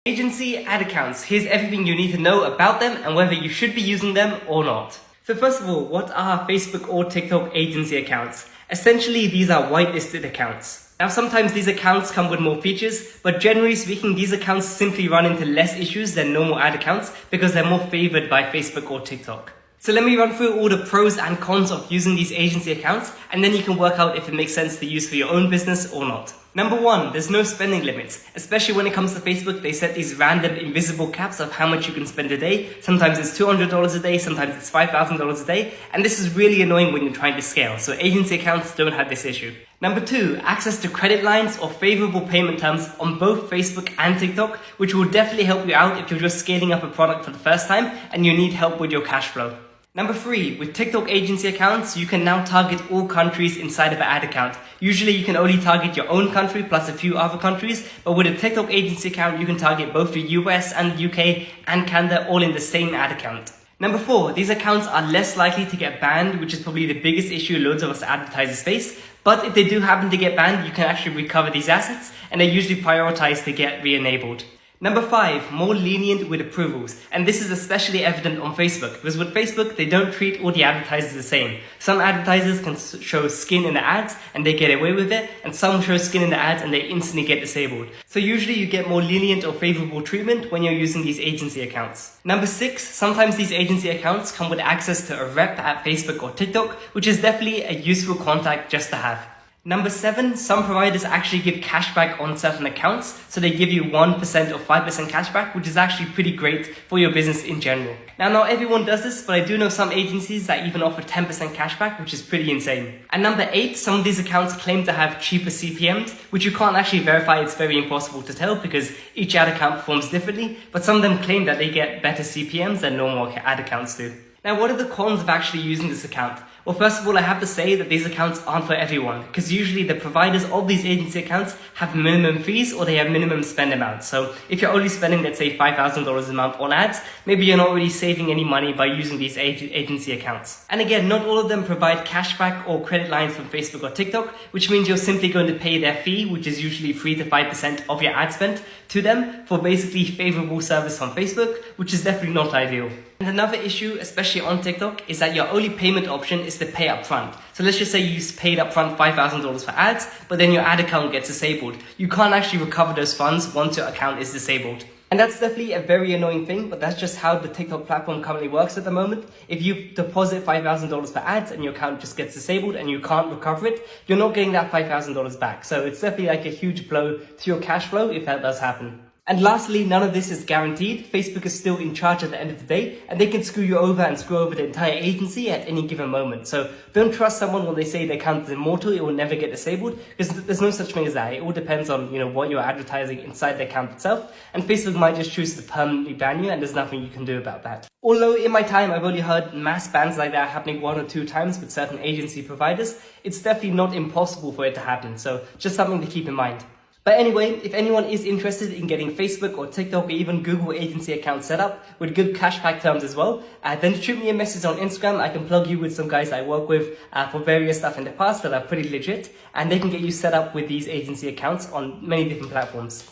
Agency ad accounts. Here's everything you need to know about them and whether you should be using them or not. So first of all, what are Facebook or TikTok agency accounts? Essentially, these are whitelisted accounts. Now, sometimes these accounts come with more features, but generally speaking, these accounts simply run into less issues than normal ad accounts because they're more favored by Facebook or TikTok. So let me run through all the pros and cons of using these agency accounts, and then you can work out if it makes sense to use for your own business or not. Number one, there's no spending limits. Especially when it comes to Facebook, they set these random invisible caps of how much you can spend a day. Sometimes it's $200 a day, sometimes it's $5,000 a day, and this is really annoying when you're trying to scale. So agency accounts don't have this issue. Number two, access to credit lines or favorable payment terms on both Facebook and TikTok, which will definitely help you out if you're just scaling up a product for the first time and you need help with your cash flow. Number three, with TikTok agency accounts, you can now target all countries inside of an ad account. Usually you can only target your own country plus a few other countries, but with a TikTok agency account, you can target both the US and the UK and Canada all in the same ad account. Number four, these accounts are less likely to get banned, which is probably the biggest issue loads of us advertisers face. But if they do happen to get banned, you can actually recover these assets, and they're usually prioritized to get re-enabled. Number five, more lenient with approvals. And this is especially evident on Facebook, because with Facebook, they don't treat all the advertisers the same. Some advertisers can show skin in the ads and they get away with it, and some show skin in the ads and they instantly get disabled. So usually you get more lenient or favorable treatment when you're using these agency accounts. Number six, sometimes these agency accounts come with access to a rep at Facebook or TikTok, which is definitely a useful contact just to have. Number seven, some providers actually give cashback on certain accounts. So they give you 1% or 5% cashback, which is actually pretty great for your business in general. Now, not everyone does this, but I do know some agencies that even offer 10% cashback, which is pretty insane. And number eight, some of these accounts claim to have cheaper CPMs, which you can't actually verify. It's very impossible to tell because each ad account performs differently, but some of them claim that they get better CPMs than normal ad accounts do. Now, what are the cons of actually using this account? Well, first of all, I have to say that these accounts aren't for everyone because usually the providers of these agency accounts have minimum fees or they have minimum spend amounts. So if you're only spending, let's say, $5,000 a month on ads, maybe you're not really saving any money by using these agency accounts. And again, not all of them provide cashback or credit lines from Facebook or TikTok, which means you're simply going to pay their fee, which is usually 3 to 5% of your ad spend, to them for basically favorable service from Facebook, which is definitely not ideal. And another issue, especially on TikTok, is that your only payment option is to pay up front. So let's just say you paid up front $5,000 for ads, but then your ad account gets disabled. You can't actually recover those funds once your account is disabled. And that's definitely a very annoying thing, but that's just how the TikTok platform currently works at the moment. If you deposit $5,000 for ads and your account just gets disabled and you can't recover it, you're not getting that $5,000 back. So it's definitely like a huge blow to your cash flow if that does happen. And lastly, none of this is guaranteed. Facebook is still in charge at the end of the day, and they can screw you over and screw over the entire agency at any given moment. So don't trust someone when they say their account is immortal, it will never get disabled, because there's no such thing as that. It all depends on, what you're advertising inside the account itself, and Facebook might just choose to permanently ban you, and there's nothing you can do about that. Although in my time, I've only heard mass bans like that happening 1 or 2 times with certain agency providers, it's definitely not impossible for it to happen. So just something to keep in mind. But anyway, if anyone is interested in getting Facebook or TikTok or even Google agency accounts set up with good cashback terms as well, then shoot me a message on Instagram. I can plug you with some guys I work with for various stuff in the past that are pretty legit, and they can get you set up with these agency accounts on many different platforms.